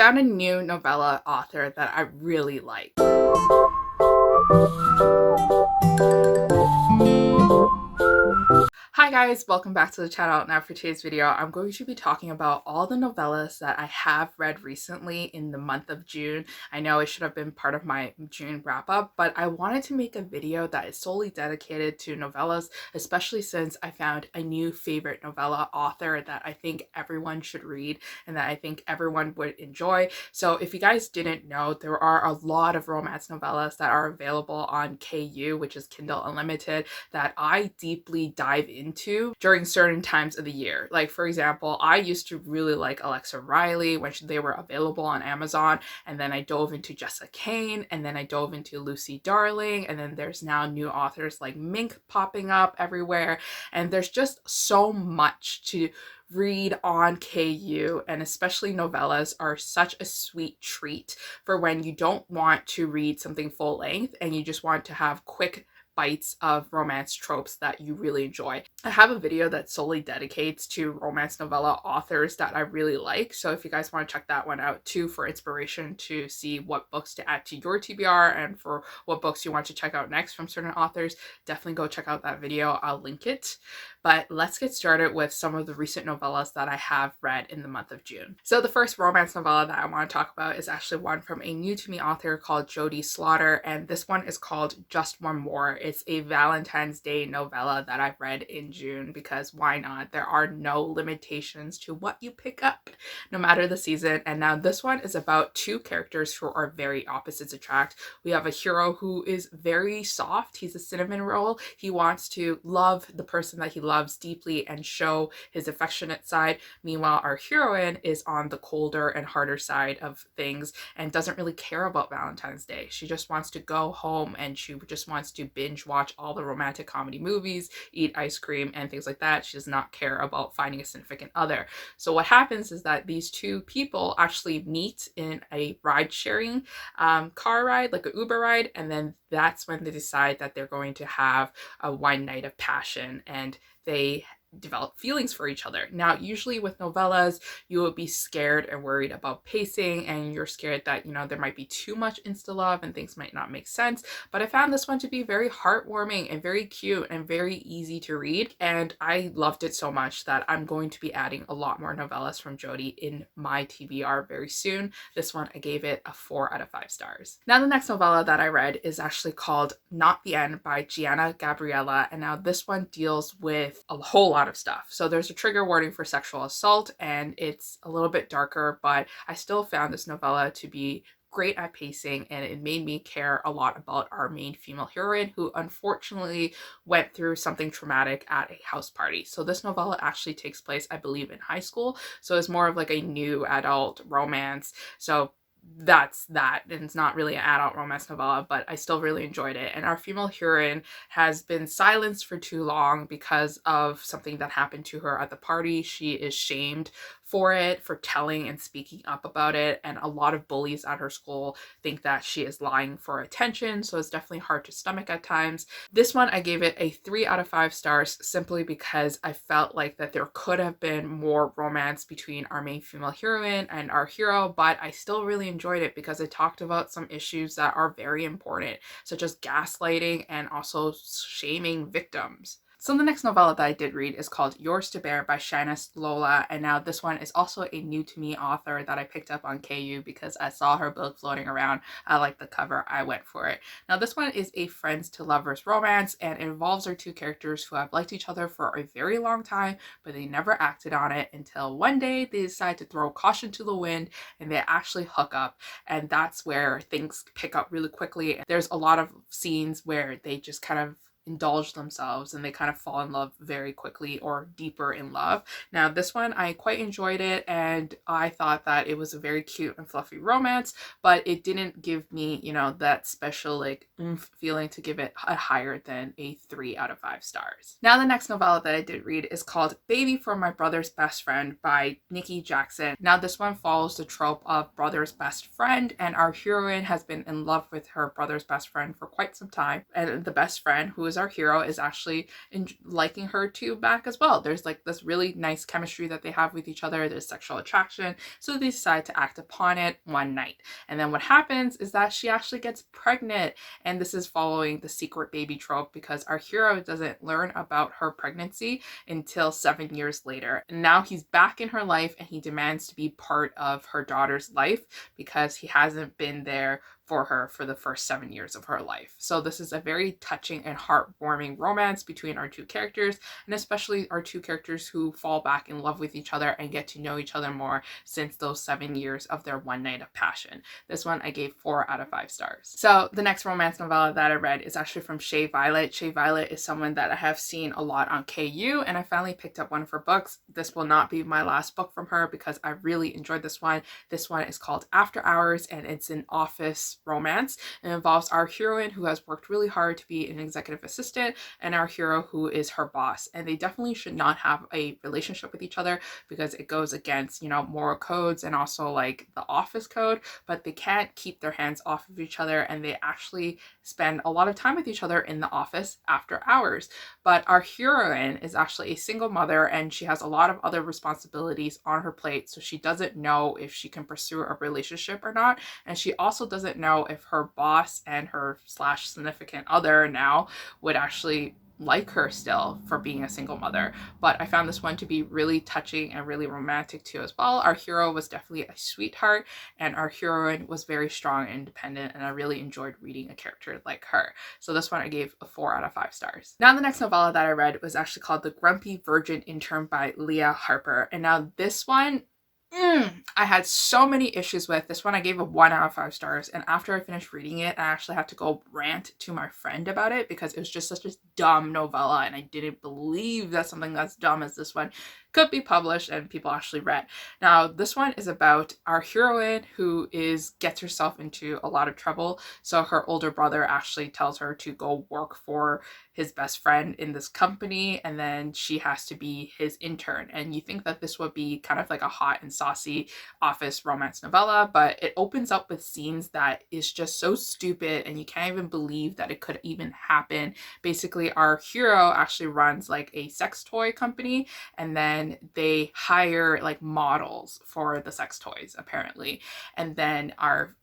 found a new novella author that I really like. Hi guys, welcome back to the channel. Now for today's video, I'm going to be talking about all the novellas that I have read recently in the month of June. I know it should have been part of my June wrap up, but I wanted to make a video that is solely dedicated to novellas, especially since I found a new favorite novella author that I think everyone should read and that I think everyone would enjoy. So if you guys didn't know, there are a lot of romance novellas that are available on KU, which is Kindle Unlimited, that I deeply dive into during certain times of the year. Like, for example, I used to really like Alexa Riley when they were available on Amazon, and then I dove into Jessica Cain, and then I dove into Lucy Darling, and then there's now new authors like Mink popping up everywhere, and there's just so much to read on KU, and especially novellas are such a sweet treat for when you don't want to read something full length and you just want to have quick bites of romance tropes that you really enjoy. I have a video that solely dedicates to romance novella authors that I really like, so if you guys want to check that one out too for inspiration to see what books to add to your TBR and for what books you want to check out next from certain authors, definitely go check out that video. I'll link it. But let's get started with some of the recent novellas that I have read in the month of June. So the first romance novella that I want to talk about is actually one from a new to me author called Jodie Slaughter, and this one is called Just One More. It's a Valentine's Day novella that I've read in June because why not? There are no limitations to what you pick up, no matter the season. And now this one is about two characters who are very opposites attract. We have a hero who is very soft. He's a cinnamon roll. He wants to love the person that he loves deeply and show his affectionate side. Meanwhile, our heroine is on the colder and harder side of things and doesn't really care about Valentine's Day. She just wants to go home and she just wants to binge watch all the romantic comedy movies, eat ice cream and things like that. She does not care about finding a significant other. So what happens is that these two people actually meet in a ride sharing car ride, like an Uber ride, and then that's when they decide that they're going to have a one night of passion, and they develop feelings for each other. Now, usually with novellas, you would be scared and worried about pacing, and you're scared that, you know, there might be too much insta love and things might not make sense. But I found this one to be very heartwarming and very cute and very easy to read, and I loved it so much that I'm going to be adding a lot more novellas from Jodie in my TBR very soon. This one, I gave it a 4 out of 5 stars. Now, the next novella that I read is actually called Not the End by Gianna Gabriella, and now this one deals with a whole lot of stuff. So there's a trigger warning for sexual assault, and it's a little bit darker, but I still found this novella to be great at pacing, and it made me care a lot about our main female heroine who unfortunately went through something traumatic at a house party. So this novella actually takes place, I believe, in high school, so it's more of like a new adult romance. So that's that, and it's not really an adult romance novella, but I still really enjoyed it. And our female heroine has been silenced for too long because of something that happened to her at the party. She is shamed for it, for telling and speaking up about it, and a lot of bullies at her school think that she is lying for attention, so it's definitely hard to stomach at times. This one, I gave it a 3 out of 5 stars simply because I felt like that there could have been more romance between our main female heroine and our hero, but I still really enjoyed it because it talked about some issues that are very important, such as gaslighting and also shaming victims. So the next novella that I did read is called Yours to Bear by Shyness Lola, and now this one is also a new to me author that I picked up on KU because I saw her book floating around. I liked the cover, I went for it. Now this one is a friends to lovers romance, and it involves our two characters who have liked each other for a very long time, but they never acted on it until one day they decide to throw caution to the wind and they actually hook up, and that's where things pick up really quickly. There's a lot of scenes where they just kind of indulge themselves and they kind of fall in love very quickly, or deeper in love. Now this one, I quite enjoyed it, and I thought that it was a very cute and fluffy romance, but it didn't give me, you know, that special like oomph feeling to give it a higher than a 3 out of 5 stars. Now the next novella that I did read is called Baby for My Brother's Best Friend by Nikki Jackson. Now this one follows the trope of brother's best friend, and our heroine has been in love with her brother's best friend for quite some time, and the best friend, who is is our hero, is actually liking her too back as well. There's like this really nice chemistry that they have with each other. There's sexual attraction. So they decide to act upon it one night. And then what happens is that she actually gets pregnant. And this is following the secret baby trope because our hero doesn't learn about her pregnancy until 7 years later. And now he's back in her life and he demands to be part of her daughter's life because he hasn't been there for her for the first 7 years of her life. So this is a very touching and heartwarming romance between our two characters, and especially our two characters who fall back in love with each other and get to know each other more since those 7 years of their one night of passion. This one I gave 4 out of 5 stars. So the next romance novella that I read is actually from Shea Violet. Shea Violet is someone that I have seen a lot on KU, and I finally picked up one of her books. This will not be my last book from her because I really enjoyed this one. This one is called After Hours, and it's an office romance. It involves our heroine who has worked really hard to be an executive assistant and our hero who is her boss. And they definitely should not have a relationship with each other because it goes against, you know, moral codes and also like the office code, but they can't keep their hands off of each other and they actually spend a lot of time with each other in the office after hours. But our heroine is actually a single mother and she has a lot of other responsibilities on her plate, so she doesn't know if she can pursue a relationship or not, and she also doesn't know if her boss and her slash significant other now would actually like her still for being a single mother. But I found this one to be really touching and really romantic too as well. Our hero was definitely a sweetheart and our heroine was very strong and independent, and I really enjoyed reading a character like her. So this one I gave a 4 out of 5 stars. Now the next novella that I read was actually called The Grumpy Virgin Intern by Leah Harper. And now this one I had so many issues with. This one I gave a 1 out of 5 stars, and after I finished reading it I actually had to go rant to my friend about it because it was just such a dumb novella and I didn't believe that something that's dumb as this one could be published and people actually read. Now this one is about our heroine who gets herself into a lot of trouble. So her older brother actually tells her to go work for his best friend in this company, and then she has to be his intern. And you think that this would be kind of like a hot and saucy office romance novella, but it opens up with scenes that is just so stupid and you can't even believe that it could even happen. Basically our hero actually runs like a sex toy company, and then they hire like models for the sex toys apparently, and then our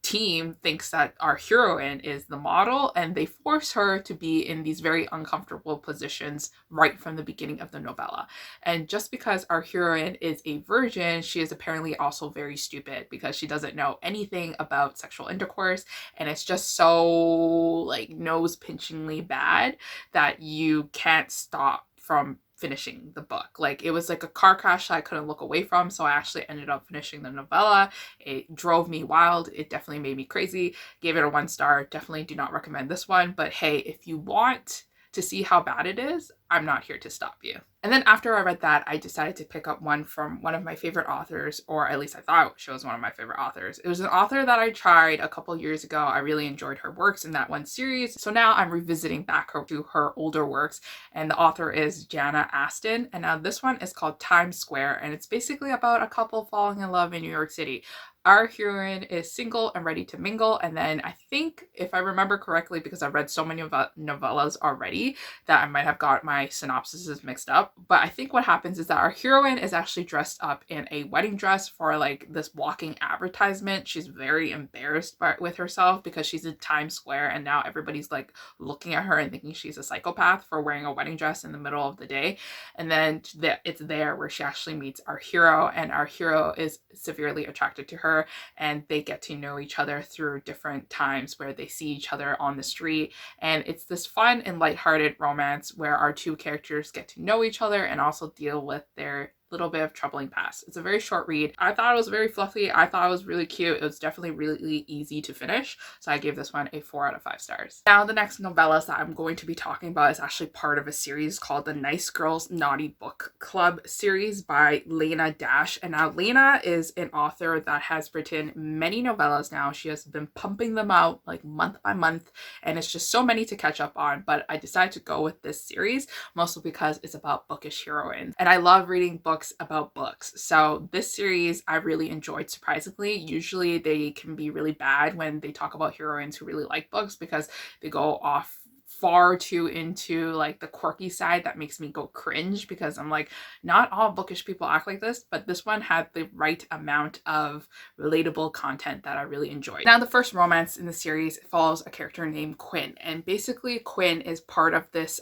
team thinks that our heroine is the model and they force her to be in these very uncomfortable positions right from the beginning of the novella. And just because our heroine is a virgin, she is apparently also very stupid because she doesn't know anything about sexual intercourse, and it's just so like nose-pinchingly bad that you can't stop from finishing the book. Like it was like a car crash I couldn't look away from, so I actually ended up finishing the novella. It drove me wild. It definitely made me crazy. Gave it a 1 star. Definitely do not recommend this one, but hey, if you want to see how bad it is, I'm not here to stop you. And then after I read that, I decided to pick up one from one of my favorite authors, or at least I thought she was one of my favorite authors. It was an author that I tried a couple years ago. I really enjoyed her works in that one series. So now I'm revisiting back to her older works, and the author is Jana Aston. And now this one is called Times Square, and it's basically about a couple falling in love in New York City. Our heroine is single and ready to mingle, and then I think, if I remember correctly, because I've read so many novellas already that I might have got my synopsises mixed up, but I think what happens is that our heroine is actually dressed up in a wedding dress for like this walking advertisement. She's very embarrassed with herself because she's in Times Square and now everybody's like looking at her and thinking she's a psychopath for wearing a wedding dress in the middle of the day. And then it's there where she actually meets our hero, and our hero is severely attracted to her, and they get to know each other through different times where they see each other on the street. And it's this fun and lighthearted romance where our two characters get to know each other and also deal with their little bit of troubling past. It's a very short read. I thought it was very fluffy. I thought it was really cute. It was definitely really easy to finish. So I gave this one a 4 out of 5 stars. Now the next novellas that I'm going to be talking about is actually part of a series called the Nice Girls Naughty Book Club series by Lena Dash. And now Lena is an author that has written many novellas now. She has been pumping them out like month by month, and it's just so many to catch up on. But I decided to go with this series mostly because it's about bookish heroines. And I love reading books about books. So this series I really enjoyed, surprisingly. Usually they can be really bad when they talk about heroines who really like books because they go off far too into like the quirky side that makes me go cringe, because I'm like, not all bookish people act like this, but this one had the right amount of relatable content that I really enjoyed. Now, the first romance in the series follows a character named Quinn, and basically Quinn is part of this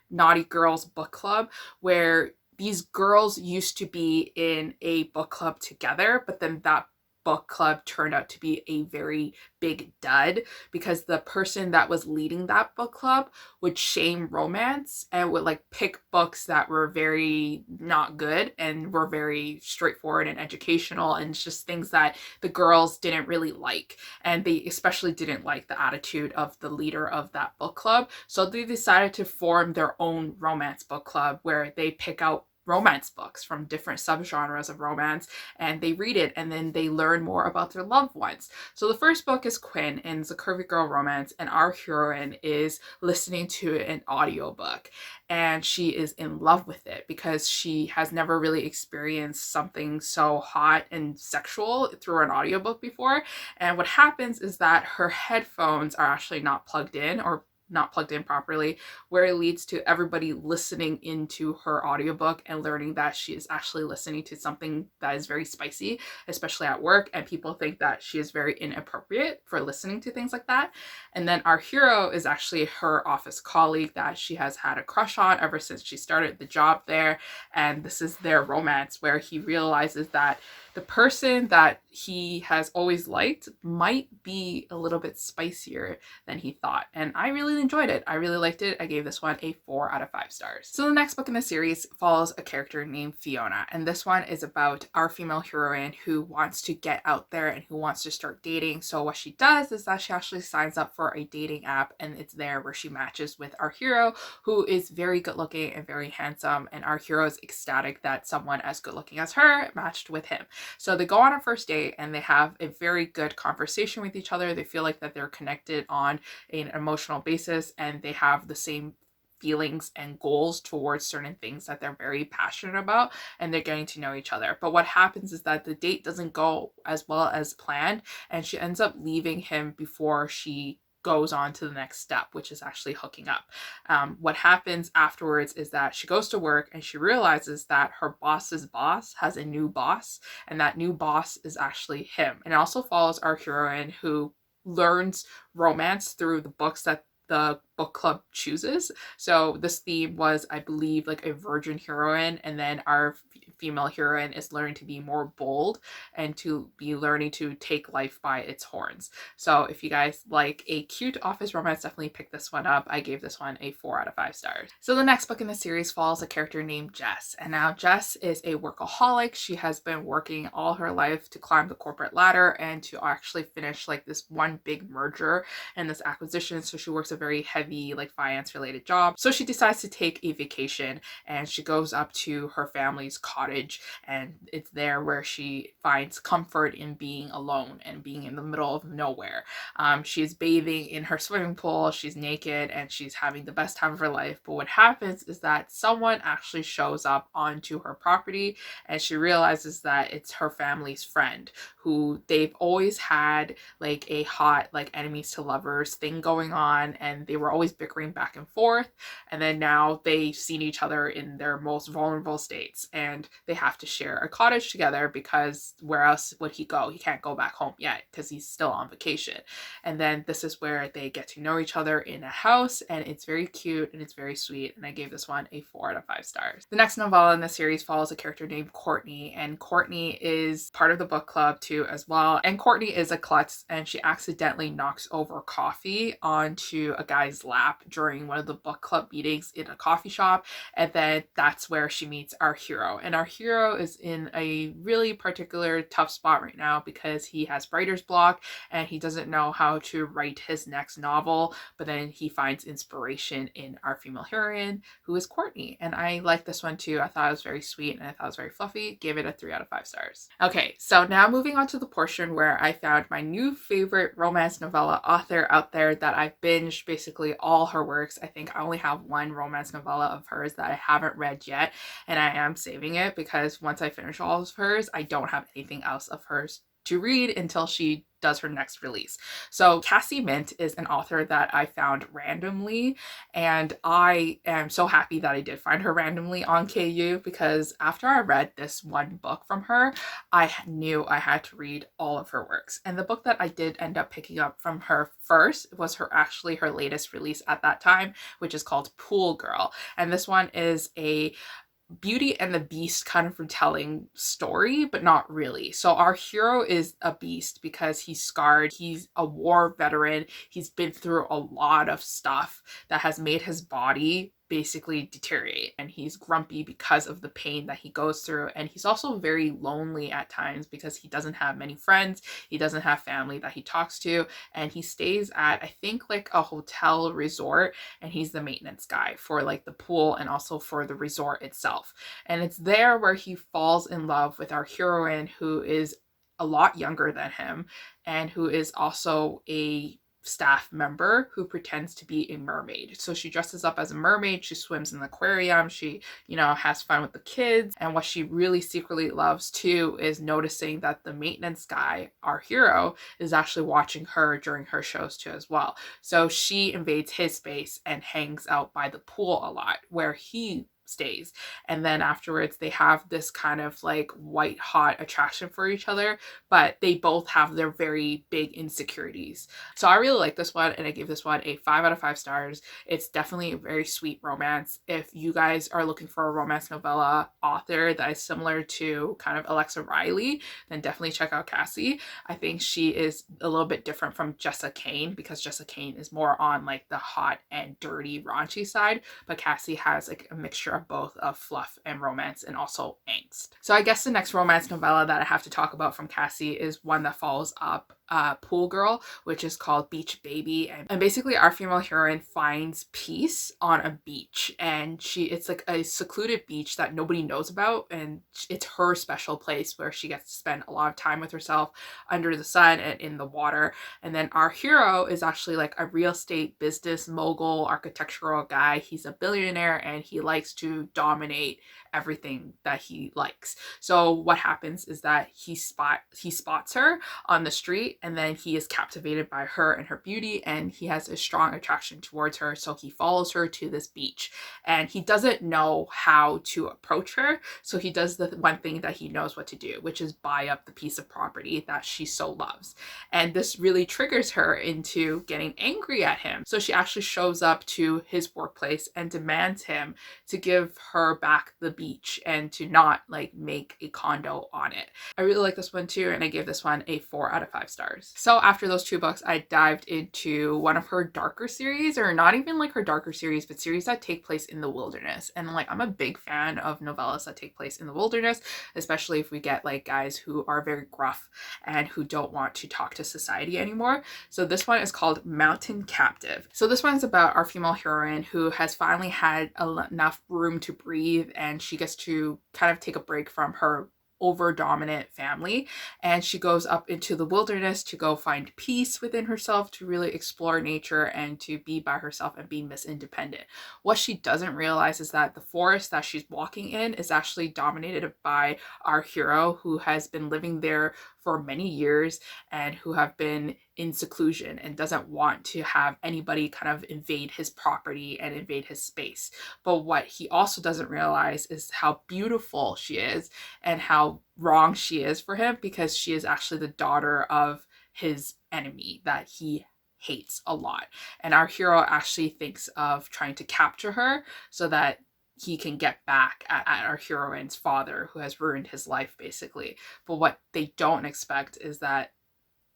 naughty girls book club where these girls used to be in a book club together, but then that book club turned out to be a very big dud because the person that was leading that book club would shame romance and would like pick books that were very not good and were very straightforward and educational, and just things that the girls didn't really like, and they especially didn't like the attitude of the leader of that book club. So they decided to form their own romance book club where they pick out romance books from different subgenres of romance, and they read it, and then they learn more about their loved ones. So the first book is Quinn, and it's a curvy girl romance, and our heroine is listening to an audiobook, and she is in love with it because she has never really experienced something so hot and sexual through an audiobook before. And what happens is that her headphones are actually not plugged in, or not plugged in properly, where it leads to everybody listening into her audiobook and learning that she is actually listening to something that is very spicy, especially at work, and people think that she is very inappropriate for listening to things like that. And then our hero is actually her office colleague that she has had a crush on ever since she started the job there, and this is their romance where he realizes that the person that he has always liked might be a little bit spicier than he thought. And I really enjoyed it. I really liked it. I gave this one a 4 out of 5 stars. So the next book in the series follows a character named Fiona. And this one is about our female heroine who wants to get out there and who wants to start dating. So what she does is that she actually signs up for a dating app, and it's there where she matches with our hero, who is very good looking and very handsome. And our hero is ecstatic that someone as good looking as her matched with him. So they go on a first date and they have a very good conversation with each other. They feel like that they're connected on an emotional basis, and they have the same feelings and goals towards certain things that they're very passionate about, and they're getting to know each other. But what happens is that the date doesn't go as well as planned, and she ends up leaving him before she goes on to the next step, which is actually hooking up. What happens afterwards is that she goes to work and she realizes that her boss's boss has a new boss, and that new boss is actually him. And it also follows our heroine who learns romance through the books that the book club chooses. So this theme was, I believe, like a virgin heroine, and then our female heroine is learning to be more bold and to be learning to take life by its horns. So if you guys like a cute office romance, definitely pick this one up. I gave this one a 4 out of 5 stars. So the next book in the series follows a character named Jess, and now Jess is a workaholic. She has been working all her life to climb the corporate ladder and to actually finish like this one big merger and this acquisition. So she works a very heavy like finance related job. So she decides to take a vacation, and she goes up to her family's cottage, and it's there where she finds comfort in being alone and being in the middle of nowhere. She's bathing in her swimming pool, she's naked, and she's having the best time of her life. But what happens is that someone actually shows up onto her property, and she realizes that it's her family's friend, who they've always had like a hot like enemies to lovers thing going on, and they were always bickering back and forth. And then now they've seen each other in their most vulnerable states, and they have to share a cottage together because where else would he go? He can't go back home yet because he's still on vacation. And then this is where they get to know each other in a house, and it's very cute and it's very sweet, and I gave this one a 4 out of 5 stars. The next novella in the series follows a character named Courtney, and Courtney is part of the book club too as well. And Courtney is a klutz, and she accidentally knocks over coffee onto a guy's lap during one of the book club meetings in a coffee shop, and then that's where she meets our hero. And our hero is in a really particular tough spot right now because he has writer's block and he doesn't know how to write his next novel, but then he finds inspiration in our female heroine, who is Courtney. And I like this one too. I thought it was very sweet and I thought it was very fluffy. Gave it a 3 out of 5 stars. Okay, so now moving on to the portion where I found my new favorite romance novella author out there that I've binged basically all her works. I think I only have one romance novella of hers that I haven't read yet, and I am saving it because once I finish all of hers, I don't have anything else of hers to read until she does her next release. So Cassie Mint is an author that I found randomly, and I am so happy that I did find her randomly on KU, because after I read this one book from her, I knew I had to read all of her works. And the book that I did end up picking up from her first was her latest release at that time, which is called Pool Girl. And this one is a Beauty and the Beast kind of retelling story, but not really. So our hero is a beast because he's scarred. He's a war veteran. He's been through a lot of stuff that has made his body basically deteriorate, and he's grumpy because of the pain that he goes through. And he's also very lonely at times because he doesn't have many friends. He doesn't have family that he talks to, and he stays at, I think, like a hotel resort, and he's the maintenance guy for like the pool and also for the resort itself. And it's there where he falls in love with our heroine, who is a lot younger than him and who is also a staff member who pretends to be a mermaid. So she dresses up as a mermaid, she swims in the aquarium, she, has fun with the kids. And what she really secretly loves too is noticing that the maintenance guy, our hero, is actually watching her during her shows too as well. So she invades his space and hangs out by the pool a lot where he stays. And then afterwards they have this kind of like white hot attraction for each other, but they both have their very big insecurities. So I really like this one, and I gave this one a 5 out of 5 stars. It's definitely a very sweet romance. If you guys are looking for a romance novella author that is similar to kind of Alexa Riley, then definitely check out Cassie. I think she is a little bit different from Jessa Kane, because Jessa Kane is more on like the hot and dirty raunchy side, but Cassie has like a mixture of both, of fluff and romance and also angst. So I guess the next romance novella that I have to talk about from Cassie is one that follows up Pool Girl, which is called Beach Baby. And basically our female heroine finds peace on a beach, and it's like a secluded beach that nobody knows about, and it's her special place where she gets to spend a lot of time with herself under the sun and in the water. And then our hero is actually like a real estate business mogul, architectural guy. He's a billionaire and he likes to dominate everything that he likes. So what happens is that he spots her on the street, and then he is captivated by her and her beauty, and he has a strong attraction towards her. So he follows her to this beach, and he doesn't know how to approach her. So he does the one thing that he knows what to do, which is buy up the piece of property that she so loves. And this really triggers her into getting angry at him. So she actually shows up to his workplace and demands him to give her back the beach and to not like make a condo on it. I really like this one too, and I gave this one a 4 out of 5 stars. So after those two books, I dived into one of her darker series, or not even like her darker series, but series that take place in the wilderness. And like, I'm a big fan of novellas that take place in the wilderness, especially if we get like guys who are very gruff and who don't want to talk to society anymore. So this one is called Mountain Captive. So this one's about our female heroine who has finally had enough room to breathe, and she gets to kind of take a break from her over dominant family, and she goes up into the wilderness to go find peace within herself, to really explore nature and to be by herself and be Miss Independent. What she doesn't realize is that the forest that she's walking in is actually dominated by our hero, who has been living there for many years and who have been in seclusion and doesn't want to have anybody kind of invade his property and invade his space. But what he also doesn't realize is how beautiful she is and how wrong she is for him, because she is actually the daughter of his enemy that he hates a lot. And our hero actually thinks of trying to capture her so that he can get back at our heroine's father, who has ruined his life basically. But what they don't expect is that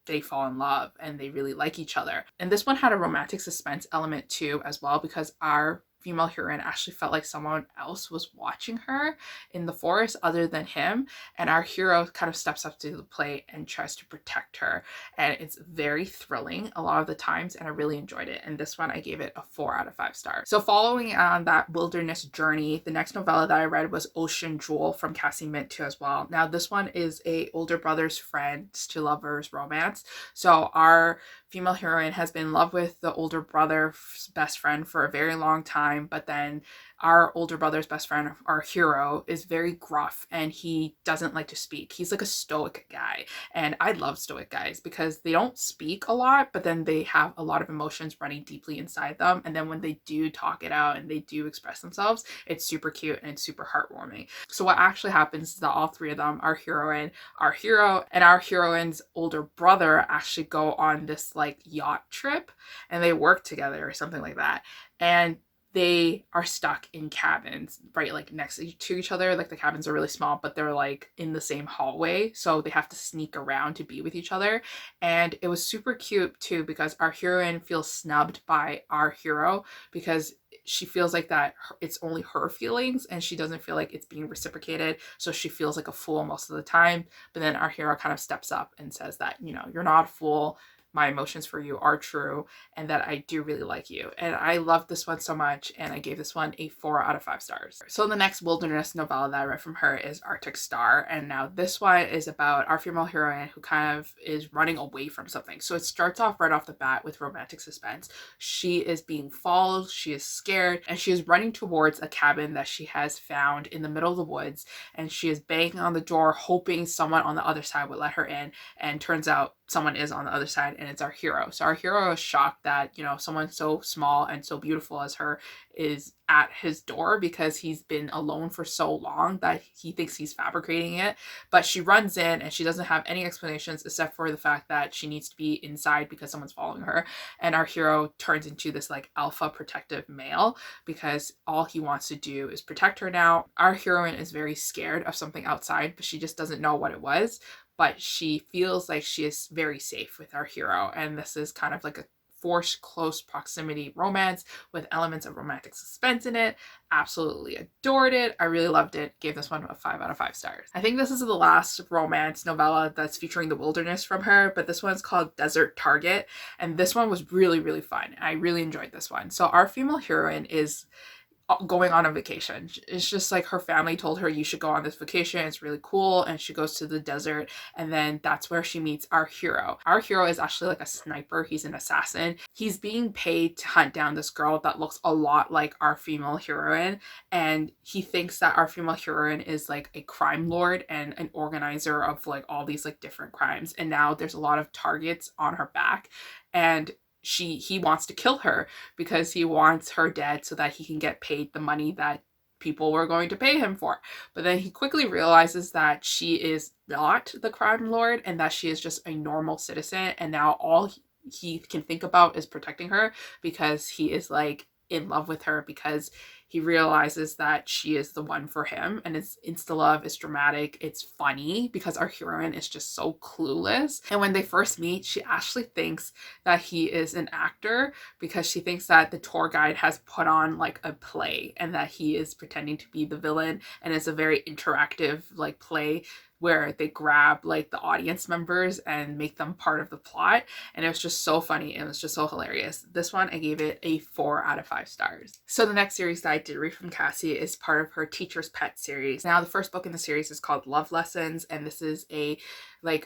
they fall in love and they really like each other. And this one had a romantic suspense element too as well, because our female heroine actually felt like someone else was watching her in the forest other than him, and our hero kind of steps up to the plate and tries to protect her. And it's very thrilling a lot of the times, and I really enjoyed it. And this one I gave it a 4 out of 5 stars. So following on that wilderness journey, the next novella that I read was Ocean Jewel from Cassie Mint too as well. Now this one is a older brother's friends to lovers romance. So our female heroine has been in love with the older brother's best friend for a very long time. time, but then our older brother's best friend, our hero, is very gruff and he doesn't like to speak. He's like a stoic guy. And I love stoic guys because they don't speak a lot, but then they have a lot of emotions running deeply inside them. And then when they do talk it out and they do express themselves, it's super cute and it's super heartwarming. So what actually happens is that all three of them, our heroine, our hero, and our heroine's older brother, actually go on this like yacht trip and they work together or something like that. And they are stuck in cabins right like next to each other. Like the cabins are really small, but they're like in the same hallway, so they have to sneak around to be with each other. And it was super cute too because our heroine feels snubbed by our hero because she feels like that it's only her feelings and she doesn't feel like it's being reciprocated, so she feels like a fool most of the time. But then our hero kind of steps up and says that, you know, you're not a fool, my emotions for you are true, and that I do really like you. And I love this one so much, and I gave this one a 4 out of 5 stars. So the next wilderness novella that I read from her is Arctic Star, and now this one is about our female heroine who kind of is running away from something. So it starts off right off the bat with romantic suspense. She is being followed, she is scared, and she is running towards a cabin that she has found in the middle of the woods, and she is banging on the door hoping someone on the other side would let her in, and turns out someone is on the other side and it's our hero. So our hero is shocked that, you know, someone so small and so beautiful as her is at his door because he's been alone for so long that he thinks he's fabricating it. But she runs in and she doesn't have any explanations except for the fact that she needs to be inside because someone's following her. And our hero turns into this like alpha protective male because all he wants to do is protect her now. Our heroine is very scared of something outside, but she just doesn't know what it was. But she feels like she is very safe with our hero. And this is kind of like a forced close proximity romance with elements of romantic suspense in it. Absolutely adored it. I really loved it. Gave this one a 5 out of 5 stars. I think this is the last romance novella that's featuring the wilderness from her, but this one's called Desert Target. And this one was really, really fun. I really enjoyed this one. So our female heroine is going on a vacation. It's just like her family told her, you should go on this vacation, it's really cool, and she goes to the desert, and then that's where she meets our hero. Our hero is actually like a sniper. He's an assassin. He's being paid to hunt down this girl that looks a lot like our female heroine, and he thinks that our female heroine is like a crime lord and an organizer of like all these like different crimes, and now there's a lot of targets on her back, and he wants to kill her because he wants her dead so that he can get paid the money that people were going to pay him for. But then he quickly realizes that she is not the crime lord and that she is just a normal citizen, and now all he can think about is protecting her because he is like in love with her because he realizes that she is the one for him. And it's insta love, it's dramatic, it's funny because our heroine is just so clueless. And when they first meet, she actually thinks that he is an actor because she thinks that the tour guide has put on like a play and that he is pretending to be the villain, and it's a very interactive like play where they grab like the audience members and make them part of the plot. And it was just so funny. It was just so hilarious. This one, I gave it a 4 out of 5 stars. So the next series that I did read from Cassie is part of her Teacher's Pet series. Now the first book in the series is called Love Lessons, and this is a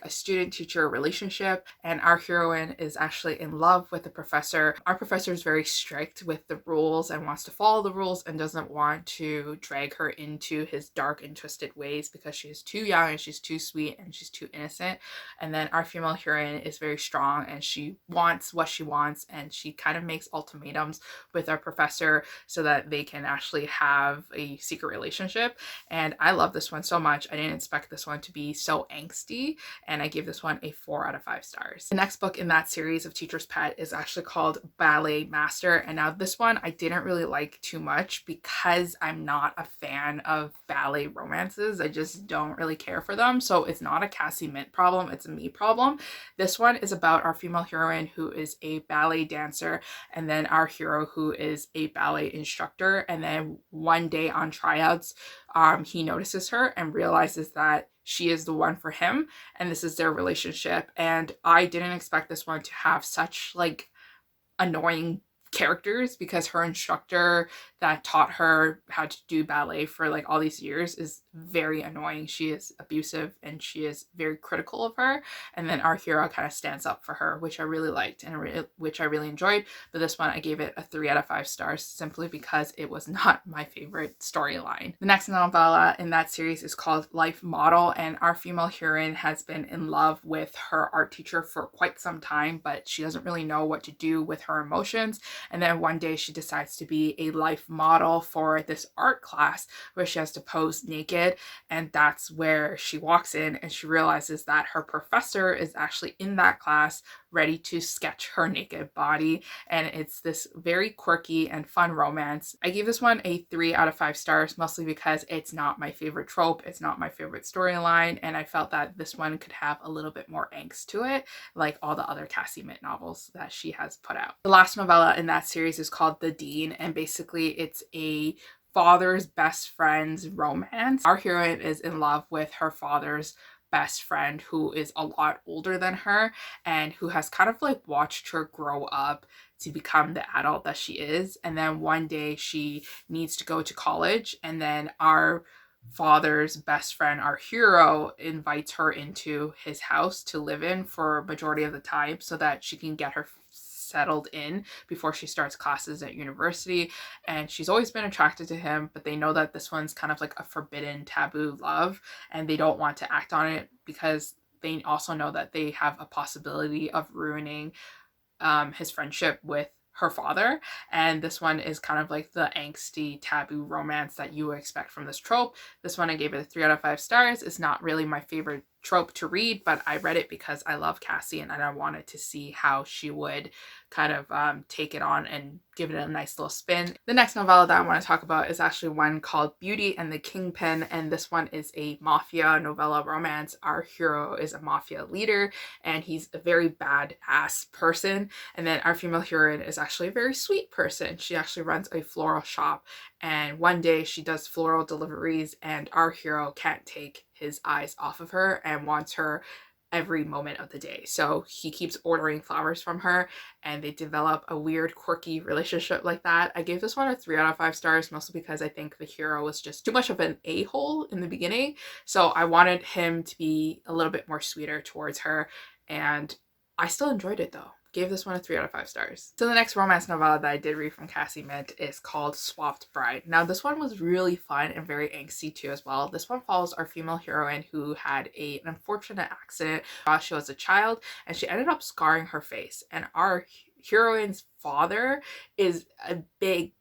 student-teacher relationship, and our heroine is actually in love with the professor. Our professor is very strict with the rules and wants to follow the rules and doesn't want to drag her into his dark and twisted ways because she's too young and she's too sweet and she's too innocent. And then our female heroine is very strong and she wants what she wants, and she kind of makes ultimatums with our professor so that they can actually have a secret relationship. And I love this one so much. I didn't expect this one to be so angsty, and I gave this one a 4 out of 5 stars. The next book in that series of Teacher's Pet is actually called Ballet Master, and now this one I didn't really like too much because I'm not a fan of ballet romances. I just don't really care for them, so it's not a Cassie Mint problem, it's a me problem. This one is about our female heroine who is a ballet dancer, and then our hero who is a ballet instructor, and then one day on tryouts, he notices her and realizes that she is the one for him, and this is their relationship. And I didn't expect this one to have such like annoying characters because her instructor that taught her how to do ballet for like all these years is very annoying. She is abusive and she is very critical of her. And then our hero kind of stands up for her, which I really liked and which I really enjoyed. But this one, I gave it a 3 out of 5 stars simply because it was not my favorite storyline. The next novella in that series is called Life Model, and our female heroine has been in love with her art teacher for quite some time, but she doesn't really know what to do with her emotions. And then one day she decides to be a life model for this art class where she has to pose naked. And that's where she walks in and she realizes that her professor is actually in that class ready to sketch her naked body. And it's this very quirky and fun romance. I gave this one a 3 out of 5 stars, mostly because it's not my favorite trope, it's not my favorite storyline, and I felt that this one could have a little bit more angst to it, like all the other Cassie Mint novels that she has put out. The last novella in that series is called The Dean, and basically it's a father's best friend's romance. Our heroine is in love with her father's best friend, who is a lot older than her and who has kind of like watched her grow up to become the adult that she is. And then one day she needs to go to college, and then our father's best friend, our hero, invites her into his house to live in for a majority of the time so that she can get her settled in before she starts classes at university. And she's always been attracted to him, but they know that this one's kind of like a forbidden, taboo love, and they don't want to act on it because they also know that they have a possibility of ruining his friendship with her father. And this one is kind of like the angsty taboo romance that you would expect from this trope. This one I gave it a 3 out of 5 stars. It's not really my favorite trope to read, but I read it because I love Cassie and I wanted to see how she would kind of take it on and give it a nice little spin. The next novella that I want to talk about is actually one called Beauty and the Kingpin, and this one is a mafia novella romance. Our hero is a mafia leader and he's a very badass person, and then our female heroine is actually a very sweet person. She actually runs a floral shop, and one day she does floral deliveries and our hero can't take his eyes off of her and wants her every moment of the day. So he keeps ordering flowers from her and they develop a weird, quirky relationship like that. I gave this one a 3 out of 5 stars, mostly because I think the hero was just too much of an a-hole in the beginning. So I wanted him to be a little bit more sweeter towards her, and I still enjoyed it though. Gave this one a 3 out of 5 stars. So the next romance novella that I did read from Cassie Mint is called Swapped Bride. Now this one was really fun and very angsty too as well. This one follows our female heroine who had an unfortunate accident while she was a child, and she ended up scarring her face. And our heroine's father is a big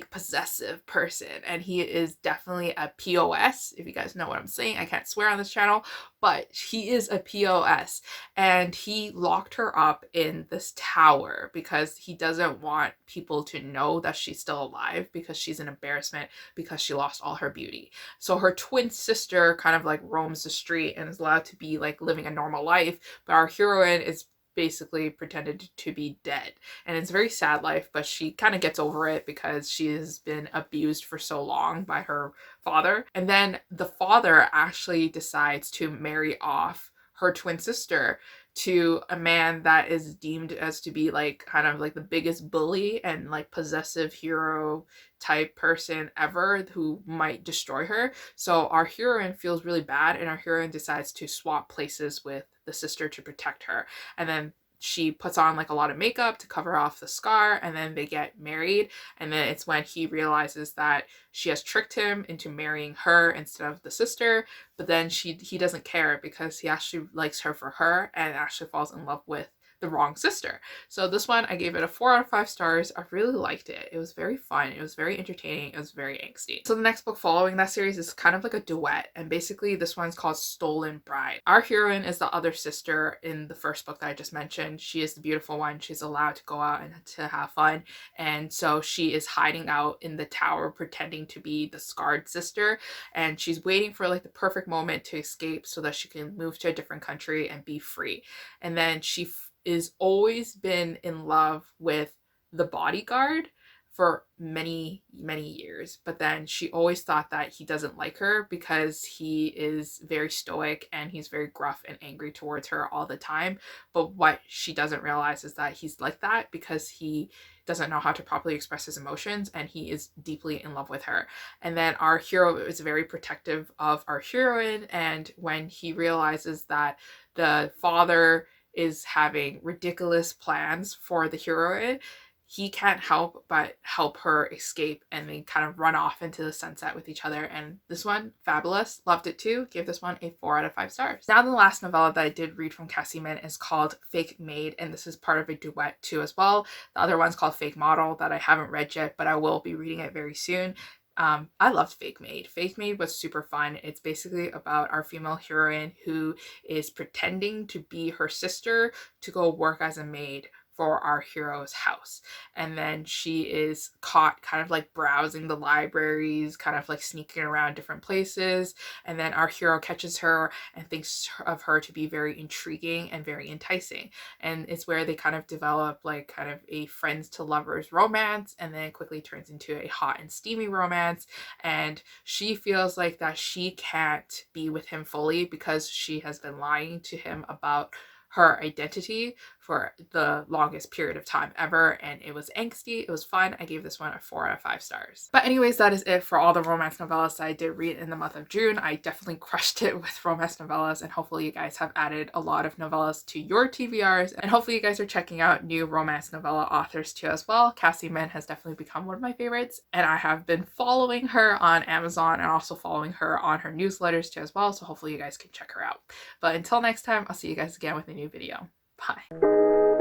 possessive person, and he is definitely a POS. If you guys know what I'm saying, I can't swear on this channel, but he is a POS, and he locked her up in this tower because he doesn't want people to know that she's still alive because she's an embarrassment because she lost all her beauty. So her twin sister kind of like roams the street and is allowed to be like living a normal life, but our heroine is basically pretended to be dead, and it's a very sad life, but she kind of gets over it because she has been abused for so long by her father. And then the father actually decides to marry off her twin sister to a man that is deemed as to be like kind of like the biggest bully and like possessive hero type person ever who might destroy her. So our heroine feels really bad, and our heroine decides to swap places with the sister to protect her. And then she puts on like a lot of makeup to cover off the scar, and then they get married. And then it's when he realizes that she has tricked him into marrying her instead of the sister, but then he doesn't care because he actually likes her for her and actually falls in love with the wrong sister. So this one I gave it a 4 out of 5 stars. I really liked it. It was very fun. It was very entertaining. It was very angsty. So the next book following that series is kind of like a duet, and basically this one's called Stolen Bride. Our heroine is the other sister in the first book that I just mentioned. She is the beautiful one. She's allowed to go out and to have fun, and so she is hiding out in the tower pretending to be the scarred sister, and she's waiting for like the perfect moment to escape so that she can move to a different country and be free. And then she is always been in love with the bodyguard for many years, but then she always thought that he doesn't like her because he is very stoic and he's very gruff and angry towards her all the time. But what she doesn't realize is that he's like that because he doesn't know how to properly express his emotions and he is deeply in love with her. And then our hero is very protective of our heroine, and when he realizes that the father is having ridiculous plans for the heroine, he can't help but help her escape, and they kind of run off into the sunset with each other. And this one, fabulous. Loved it too. Gave this one a 4 out of 5 stars. Now the last novella that I did read from Cassie Mint is called Fake Maid, and this is part of a duet too as well. The other one's called Fake Model that I haven't read yet, but I will be reading it very soon. I loved Fake Maid. Fake Maid was super fun. It's basically about our female heroine who is pretending to be her sister to go work as a maid for our hero's house. And then she is caught kind of like browsing the libraries, kind of like sneaking around different places. And then our hero catches her and thinks of her to be very intriguing and very enticing. And it's where they kind of develop like kind of a friends to lovers romance, and then it quickly turns into a hot and steamy romance. And she feels like that she can't be with him fully because she has been lying to him about her identity for the longest period of time ever, and it was angsty. It was fun. I gave this one a 4 out of 5 stars. But anyways, that is it for all the romance novellas that I did read in the month of June. I definitely crushed it with romance novellas, and hopefully you guys have added a lot of novellas to your TBRs, and hopefully you guys are checking out new romance novella authors too as well. Cassie Mint has definitely become one of my favorites, and I have been following her on Amazon and also following her on her newsletters too as well, so hopefully you guys can check her out. But until next time, I'll see you guys again with a new video. Bye.